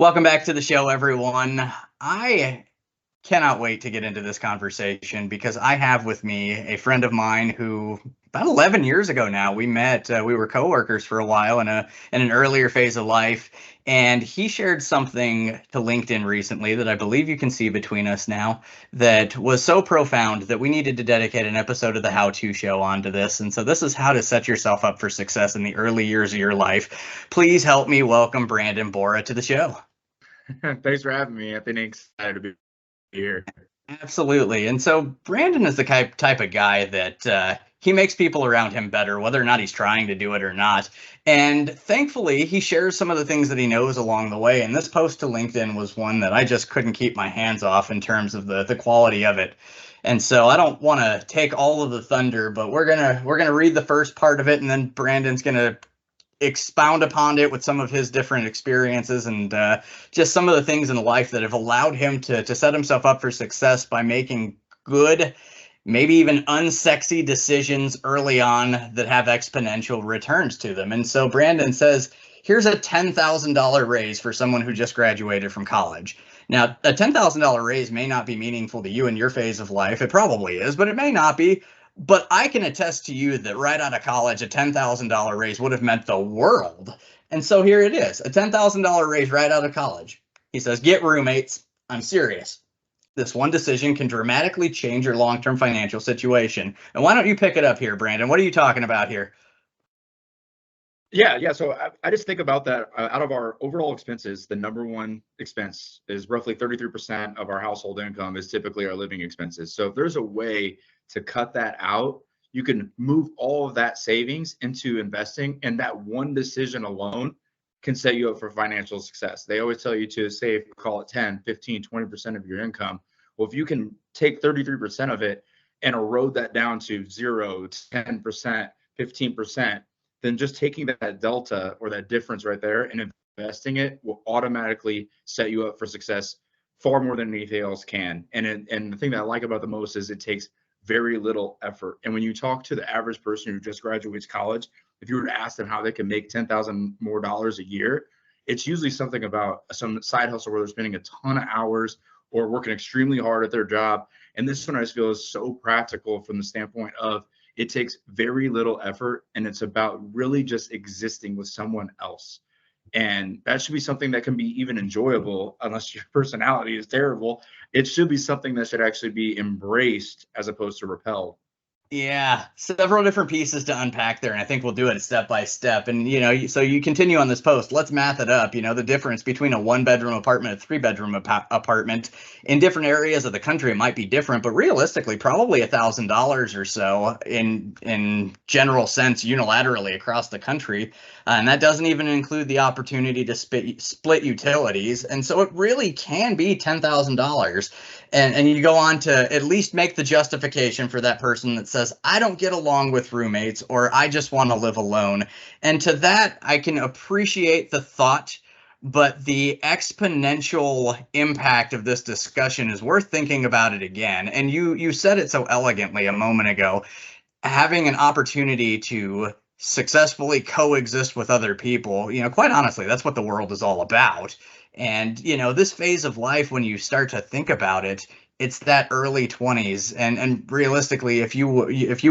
Welcome back to the show, everyone. I cannot wait to get into this conversation because I have with me a friend of mine who about 11 years ago now we met. We were coworkers for a while in an earlier phase of life, and he shared something to LinkedIn recently that I believe you can see between us now that was so profound that we needed to dedicate an episode of the How To Show onto this. And so this is how to set yourself up for success in the early years of your life. Please help me welcome Brandon Borah to the show. Thanks for having me. I've been excited to be here. Absolutely. And so Brandon is the type of guy that he makes people around him better, whether or not he's trying to do it or not. And thankfully, he shares some of the things that he knows along the way. And this post to LinkedIn was one that I just couldn't keep my hands off in terms of the quality of it. And so I don't want to take all of the thunder, but we're gonna read the first part of it, and then Brandon's gonna expound upon it with some of his different experiences and just some of the things in life that have allowed him to set himself up for success by making good, maybe even unsexy decisions early on that have exponential returns to them. And so Brandon says, here's a $10,000 raise for someone who just graduated from college. Now, a $10,000 raise may not be meaningful to you in your phase of life. It probably is, but it may not be. But I can attest to you that right out of college, a $10,000 raise would have meant the world. And so here it is, a $10,000 raise right out of college. He says, get roommates. I'm serious. This one decision can dramatically change your long-term financial situation. And why don't you pick it up here, Brandon? What are you talking about here? Yeah. So I just think about that. Out of our overall expenses, the number one expense is roughly 33% of our household income is typically our living expenses. So if there's a way to cut that out, you can move all of that savings into investing, and that one decision alone can set you up for financial success. They always tell you to save, call it 10, 15, 20% of your income. Well, if you can take 33% of it and erode that down to 0, 10%, 15%, then just taking that delta or that difference right there and investing it will automatically set you up for success far more than anything else can. And the thing that I like about the most is it takes very little effort. And when you talk to the average person who just graduates college, if you were to ask them how they can make $10,000 more a year, it's usually something about some side hustle where they're spending a ton of hours or working extremely hard at their job. And this one I just feel is so practical from the standpoint of it takes very little effort, and it's about really just existing with someone else. And that should be something that can be even enjoyable, unless your personality is terrible. It should be something that should actually be embraced as opposed to repelled. Yeah, several different pieces to unpack there, and I think we'll do it step by step. And so you continue on this post. Let's math it up. The difference between a one-bedroom apartment, a three-bedroom apartment in different areas of the country, it might be different, but realistically, probably $1,000 or so in general sense, unilaterally across the country, and that doesn't even include the opportunity to split utilities. And so it really can be $10,000. And you go on to at least make the justification for that person that says, I don't get along with roommates, or I just want to live alone. And to that, I can appreciate the thought, but the exponential impact of this discussion is worth thinking about it again. And you said it so elegantly a moment ago, having an opportunity to successfully coexist with other people, quite honestly, that's what the world is all about. And, this phase of life, when you start to think about it, it's that early 20s. And realistically, if you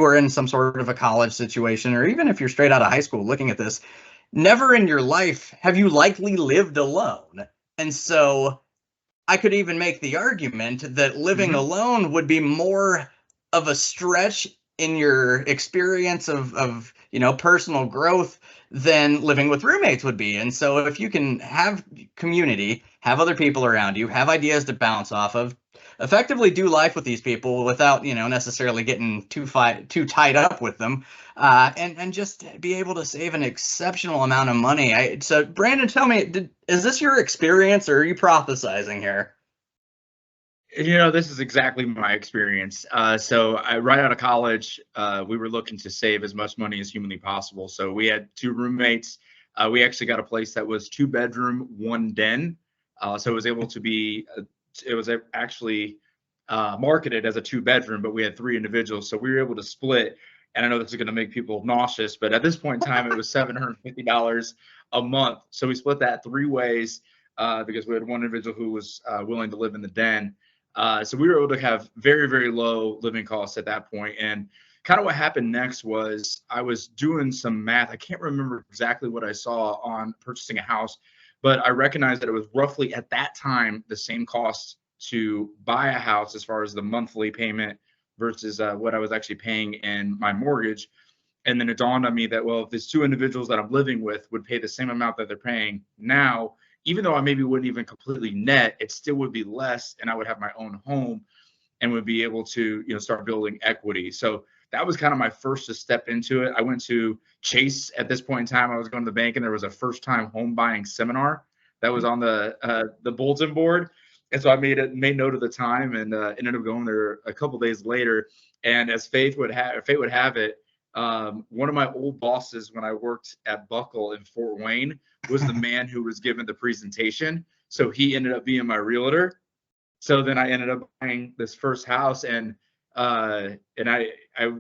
were in some sort of a college situation, or even if you're straight out of high school looking at this, never in your life have you likely lived alone. And so I could even make the argument that living alone would be more of a stretch in your experience of personal growth than living with roommates would be. And so if you can have community, have other people around you, have ideas to bounce off of, effectively do life with these people without necessarily getting too tied up with them, and just be able to save an exceptional amount of money. So Brandon, tell me, is this your experience, or are you prophesizing here? This is exactly my experience. So right out of college, we were looking to save as much money as humanly possible. So we had two roommates. We actually got a place that was 2-bedroom, 1 den. So it was able to be, it was actually marketed as a 2-bedroom, but we had 3 individuals. So we were able to split. And I know this is going to make people nauseous, but at this point in time, it was $750 a month. So we split that 3 ways. because we had one individual who was willing to live in the den. So we were able to have very, very low living costs at that point. And kind of what happened next was I was doing some math. I can't remember exactly what I saw on purchasing a house, but I recognized that it was roughly at that time the same cost to buy a house as far as the monthly payment versus what I was actually paying in my mortgage. And then it dawned on me that, well, if these two individuals that I'm living with would pay the same amount that they're paying now, even though I maybe wouldn't even completely net, it still would be less, and I would have my own home and would be able to, start building equity. So that was kind of my first to step into it. I went to Chase at this point in time. I was going to the bank, and there was a first-time home buying seminar that was on the bulletin board. And so I made note of the time, and ended up going there a couple days later. And as fate would have it, one of my old bosses when I worked at Buckle in Fort Wayne was the man who was given the presentation. So he ended up being my realtor. So then I ended up buying this first house, and I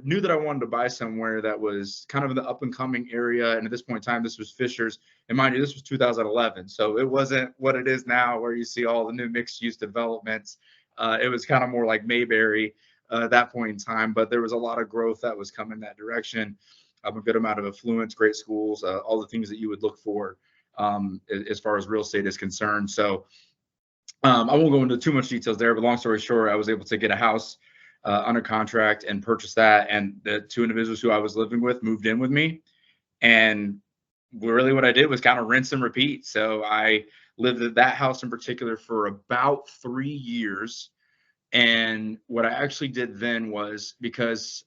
knew that I wanted to buy somewhere that was kind of in the up and coming area. And at this point in time, this was Fishers, and mind you, this was 2011. So it wasn't what it is now, where you see all the new mixed use developments. It was kind of more like Mayberry at that point in time, but there was a lot of growth that was coming that direction. A good amount of affluence, great schools, all the things that you would look for as far as real estate is concerned. So I won't go into too much details there, but long story short, I was able to get a house under contract and purchase that. And the two individuals who I was living with moved in with me. And really what I did was kind of rinse and repeat. So I lived at that house in particular for about 3 years. And what I actually did then was, because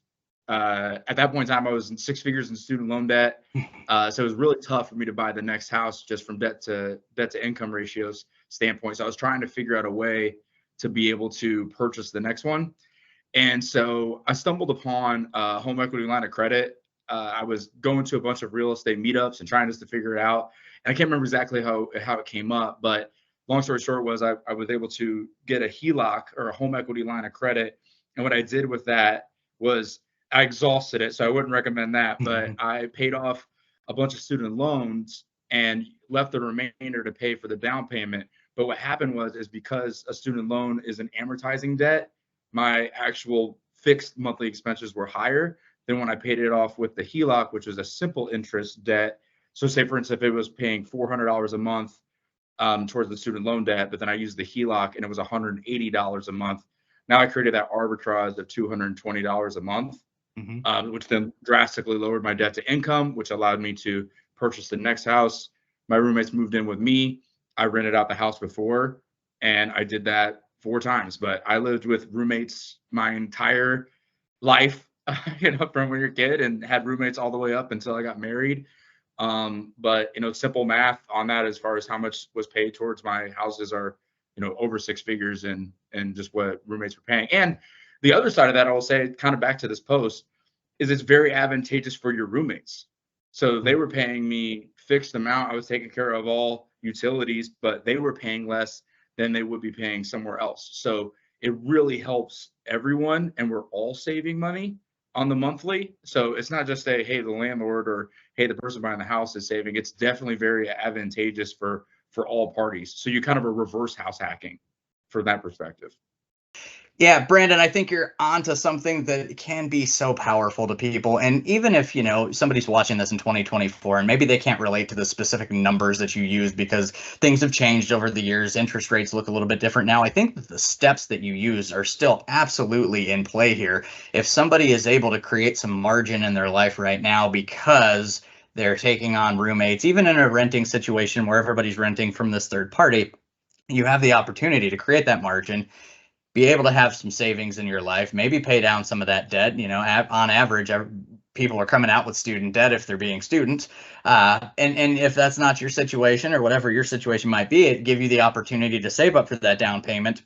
at that point in time, I was in 6 figures in student loan debt. So it was really tough for me to buy the next house just from debt to income ratios standpoint. So I was trying to figure out a way to be able to purchase the next one. And so I stumbled upon a home equity line of credit. I was going to a bunch of real estate meetups and trying just to figure it out. And I can't remember exactly how it came up, but long story short was I was able to get a HELOC, or a home equity line of credit. And what I did with that was I exhausted it. So I wouldn't recommend that, but I paid off a bunch of student loans and left the remainder to pay for the down payment. But what happened is because a student loan is an amortizing debt, my actual fixed monthly expenses were higher than when I paid it off with the HELOC, which was a simple interest debt. So say, for instance, if it was paying $400 a month towards the student loan debt, but then I used the HELOC and it was $180 a month. Now I created that arbitrage of $220 a month, which then drastically lowered my debt to income, which allowed me to purchase the next house. My roommates moved in with me. I rented out the house before, and I did that 4 times. But I lived with roommates my entire life, from when you're a kid, and had roommates all the way up until I got married. But simple math on that, as far as how much was paid towards my houses, are over 6 figures and just what roommates were paying. And the other side of that, I will say, kind of back to this post, is it's very advantageous for your roommates. So they were paying me fixed amount. I was taking care of all utilities, but they were paying less than they would be paying somewhere else. So it really helps everyone, and we're all saving money on the monthly. So it's not just hey, the landlord, or hey, the person buying the house is saving. It's definitely very advantageous for all parties. So you kind of a reverse house hacking from that perspective. Yeah, Brandon, I think you're onto something that can be so powerful to people. And even if, somebody's watching this in 2024 and maybe they can't relate to the specific numbers that you use because things have changed over the years, interest rates look a little bit different now. I think that the steps that you use are still absolutely in play here. If somebody is able to create some margin in their life right now because they're taking on roommates, even in a renting situation where everybody's renting from this third party, you have the opportunity to create that margin, be able to have some savings in your life, maybe pay down some of that debt. On average, people are coming out with student debt if they're being students. And if that's not your situation, or whatever your situation might be, it give you the opportunity to save up for that down payment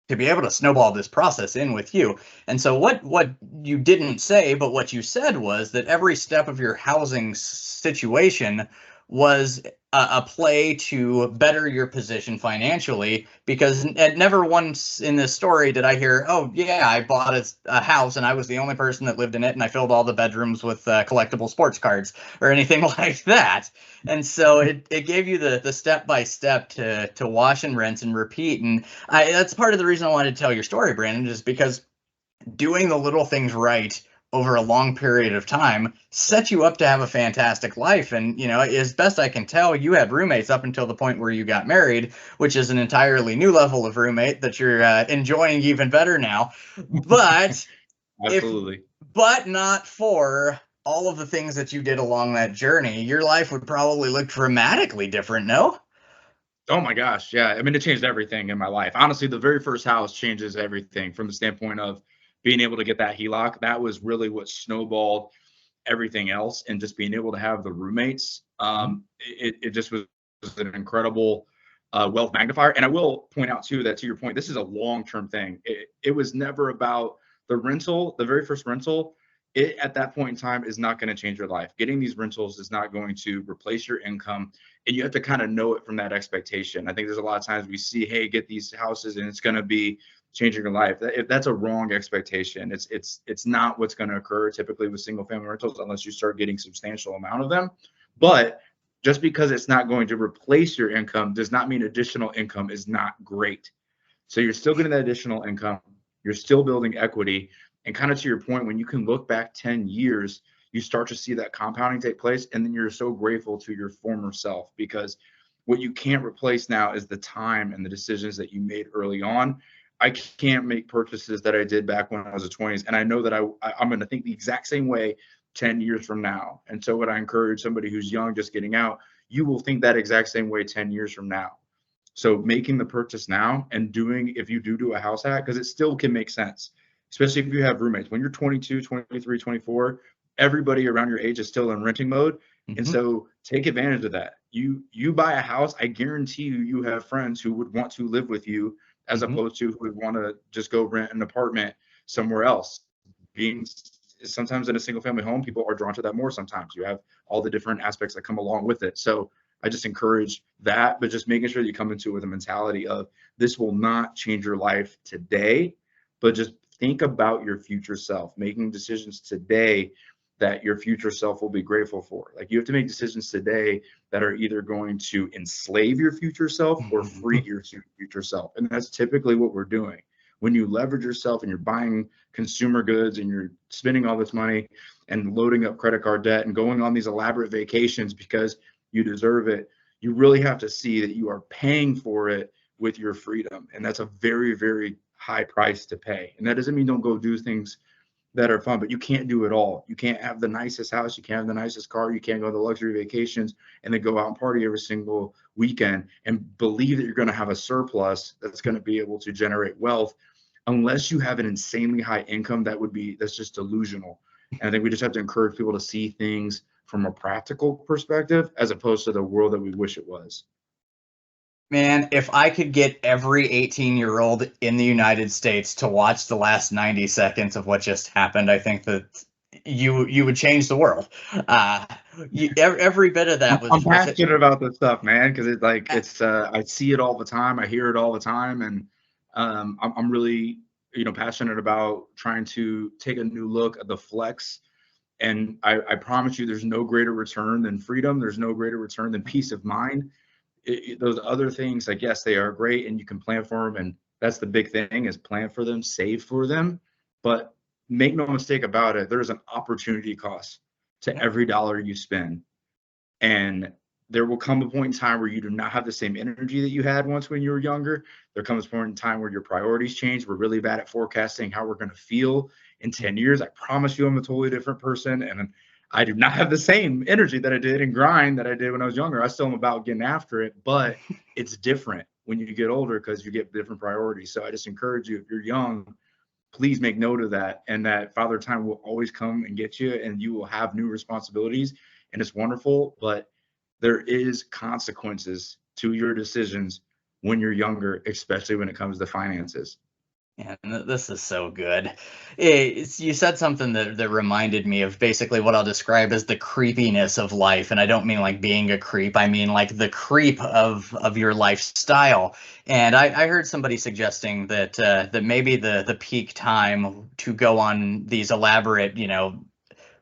to be able to snowball this process in with you. And so what you didn't say, but what you said was that every step of your housing situation was a play to better your position financially, because at never once in this story did I hear, oh yeah, I bought a house and I was the only person that lived in it and I filled all the bedrooms with collectible sports cards or anything like that. And so it gave you the step by step to wash and rinse and repeat. And that's part of the reason I wanted to tell your story, Brandon, is because doing the little things right over a long period of time sets you up to have a fantastic life. And, you know, as best I can tell, you had roommates up until the point where you got married, which is an entirely new level of roommate that you're enjoying even better now. But if, Absolutely. but not for all of the things that you did along that journey, your life would probably look dramatically different, no? Oh my gosh, yeah. I mean, it changed everything in my life. Honestly, the very first house changes everything from the standpoint of being able to get that HELOC. That was really what snowballed everything else, and just being able to have the roommates. It just was an incredible wealth magnifier. And I will point out too that, to your point, this is a long-term thing. It was never about the rental. The very first rental, it at that point in time is not going to change your life. Getting these rentals is not going to replace your income, and you have to kind of know it from that expectation. I think there's a lot of times we see, hey, get these houses and it's going to be changing your life. If that's a wrong expectation, it's not what's going to occur typically with single family rentals unless you start getting substantial amount of them. But just because it's not going to replace your income does not mean additional income is not great. So you're still getting that additional income, you're still building equity. And kind of to your point, when you can look back 10 years, you start to see that compounding take place. And then you're so grateful to your former self, because what you can't replace now is the time and the decisions that you made early on. I can't make purchases that I did back when I was in 20s. And I know that I'm going to think the exact same way 10 years from now. And so what I encourage somebody who's young, just getting out, you will think that exact same way 10 years from now. So making the purchase now and doing, if you do a house hack, because it still can make sense, especially if you have roommates. When you're 22, 23, 24, everybody around your age is still in renting mode. And so take advantage of that. You buy a house, I guarantee you have friends who would want to live with you as opposed to who would want to just go rent an apartment somewhere else. Being sometimes in a single family home, people are drawn to that more. Sometimes you have all the different aspects that come along with it. So I just encourage that, but just making sure that you come into it with a mentality of this will not change your life today, but just think about your future self, making decisions today that your future self will be grateful for. Like, you have to make decisions today that are either going to enslave your future self or free your future self. And that's typically what we're doing. When you leverage yourself and you're buying consumer goods and you're spending all this money and loading up credit card debt and going on these elaborate vacations because you deserve it, you really have to see that you are paying for it with your freedom. And that's a very, very high price to pay. And that doesn't mean don't go do things that are fun, but you can't do it all. You can't have the nicest house, you can't have the nicest car, you can't go on the luxury vacations and then go out and party every single weekend and believe that you're going to have a surplus that's going to be able to generate wealth. Unless you have an insanely high income, that's just delusional. And I think we just have to encourage people to see things from a practical perspective as opposed to the world that we wish it was. Man, if I could get every 18-year-old in the United States to watch the last 90 seconds of what just happened, I think that you would change the world. Every bit of that I'm was passionate about this stuff, man, because it's I see it all the time, I hear it all the time, and I'm really passionate about trying to take a new look at the flex. And I promise you, there's no greater return than freedom. There's no greater return than peace of mind. Those other things, I guess, they are great and you can plan for them. And that's the big thing, is plan for them, save for them. But make no mistake about it, there's an opportunity cost to every dollar you spend. And there will come a point in time where you do not have the same energy that you had once when you were younger. There comes a point in time where your priorities change. We're really bad at forecasting how we're going to feel in 10 years. I promise you, I'm a totally different person. And I do not have the same energy that I did and grind that I did when I was younger. I still am about getting after it, but it's different when you get older because you get different priorities. So I just encourage you, if you're young, please make note of that, and that Father Time will always come and get you, and you will have new responsibilities, and it's wonderful. But there is consequences to your decisions when you're younger, especially when it comes to finances. Yeah, this is so good. You said something that reminded me of basically what I'll describe as the creepiness of life. And I don't mean like being a creep. I mean like the creep of your lifestyle. And I heard somebody suggesting that maybe the peak time to go on these elaborate,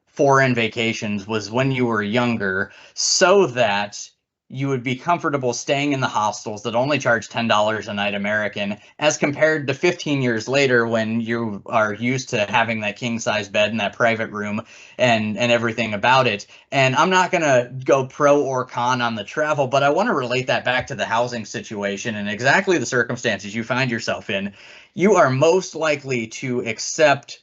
foreign vacations was when you were younger, so that you would be comfortable staying in the hostels that only charge $10 a night American, as compared to 15 years later when you are used to having that king size bed and that private room and everything about it. And I'm not going to go pro or con on the travel, but I want to relate that back to the housing situation and exactly the circumstances you find yourself in. You are most likely to accept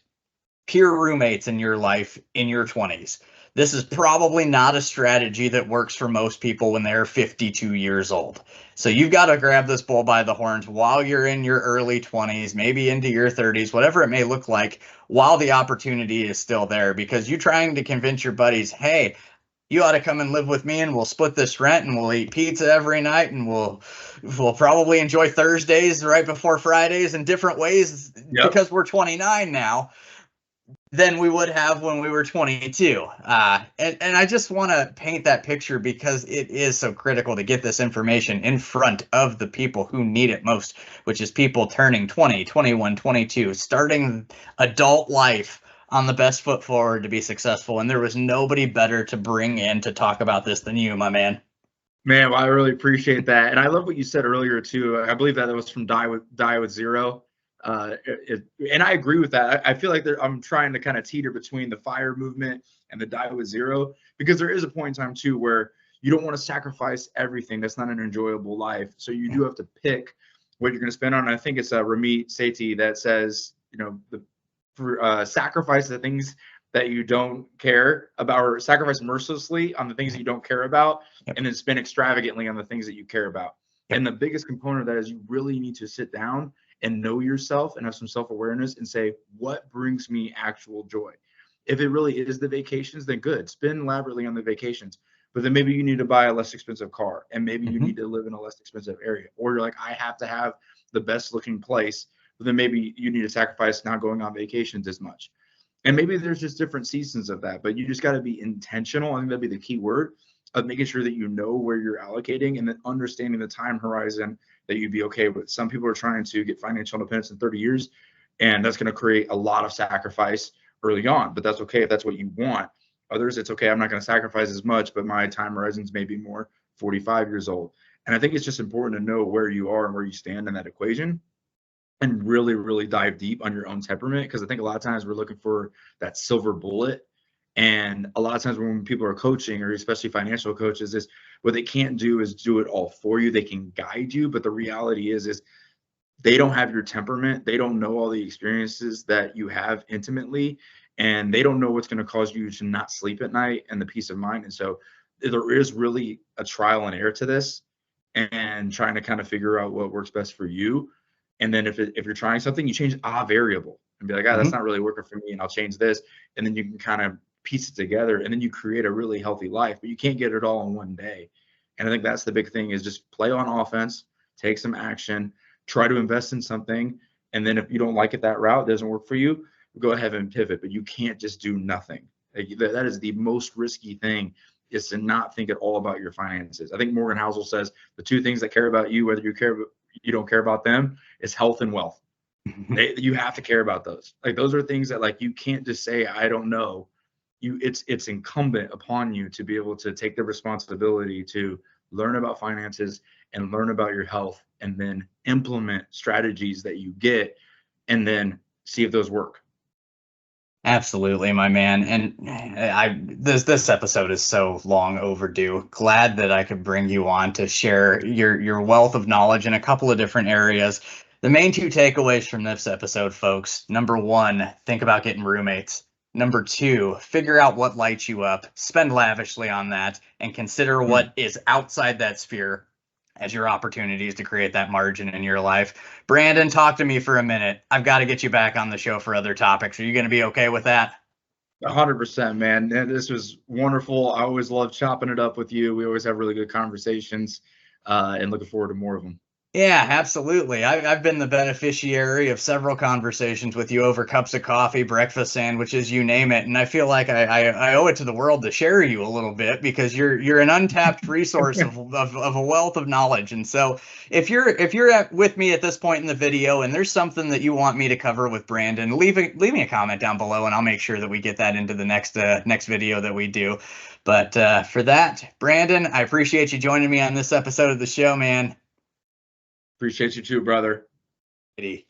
peer roommates in your life in your 20s. This is probably not a strategy that works for most people when they're 52 years old. So you've got to grab this bull by the horns while you're in your early 20s, maybe into your 30s, whatever it may look like, while the opportunity is still there. Because you're trying to convince your buddies, hey, you ought to come and live with me and we'll split this rent and we'll eat pizza every night and we'll probably enjoy Thursdays right before Fridays in different ways Yep. because we're 29 now than we would have when we were 22. And I just want to paint that picture because it is so critical to get this information in front of the people who need it most, which is people turning 20, 21, 22, starting adult life on the best foot forward to be successful. And there was nobody better to bring in to talk about this than you, my man. Man, well, I really appreciate that, and I love what you said earlier too. I believe that it was from Die with Zero, and I agree with that. I feel like I'm trying to kind of teeter between the fire movement and the Die with Zero, because there is a point in time too where you don't want to sacrifice everything. That's not an enjoyable life. So you do have to pick what you're going to spend on. And I think it's Ramit Sethi that says, sacrifice the things that you don't care about, or sacrifice mercilessly on the things that you don't care about, and then spend extravagantly on the things that you care about. And the biggest component of that is you really need to sit down and know yourself and have some self-awareness and say, what brings me actual joy? If it really is the vacations, then good. Spend elaborately on the vacations. But then maybe you need to buy a less expensive car, and maybe you need to live in a less expensive area. Or you're like, I have to have the best looking place. But then maybe you need to sacrifice not going on vacations as much. And maybe there's just different seasons of that, but you just got to be intentional. I think that'd be the key word of making sure that you know where you're allocating and then understanding the time horizon that you'd be okay with. Some people are trying to get financial independence in 30 years, and that's going to create a lot of sacrifice early on, but that's okay if that's what you want. Others, it's okay, I'm not going to sacrifice as much, but my time horizons may be more 45 years old. And I think it's just important to know where you are and where you stand in that equation, and really, really dive deep on your own temperament. Because I think a lot of times we're looking for that silver bullet. And a lot of times when people are coaching, or especially financial coaches, is what they can't do is do it all for you. They can guide you, but the reality is they don't have your temperament. They don't know all the experiences that you have intimately, and they don't know what's going to cause you to not sleep at night and the peace of mind. And so there is really a trial and error to this, and trying to kind of figure out what works best for you. And then if you're trying something, you change a variable and be like, that's not really working for me, and I'll change this. And then you can kind of piece it together, and then you create a really healthy life. But you can't get it all in one day. And I think that's the big thing, is just play on offense, take some action, try to invest in something. And then if you don't like it, that route doesn't work for you, go ahead and pivot. But you can't just do nothing. That is the most risky thing, is to not think at all about your finances. I think Morgan Housel says the two things that care about you, whether you don't care about them, is health and wealth. You have to care about those. Like, those are things that, like, you can't just say, I don't know. It's incumbent upon you to be able to take the responsibility to learn about finances and learn about your health, and then implement strategies that you get, and then see if those work. Absolutely, my man. And this episode is so long overdue. Glad that I could bring you on to share your wealth of knowledge in a couple of different areas. The main two takeaways from this episode, folks. Number one, think about getting roommates. Number two, figure out what lights you up, spend lavishly on that, and consider what is outside that sphere as your opportunities to create that margin in your life. Brandon, talk to me for a minute. I've got to get you back on the show for other topics. Are you going to be okay with that? 100%, man. And this was wonderful. I always love chopping it up with you. We always have really good conversations, and looking forward to more of them. Yeah, absolutely. I've been the beneficiary of several conversations with you over cups of coffee, breakfast sandwiches, you name it. And I feel like I owe it to the world to share you a little bit because you're an untapped resource of a wealth of knowledge. And so if you're with me at this point in the video and there's something that you want me to cover with Brandon, leave me a comment down below and I'll make sure that we get that into the next video that we do. But for that, Brandon, I appreciate you joining me on this episode of the show, man. Appreciate you too, brother. Eddie.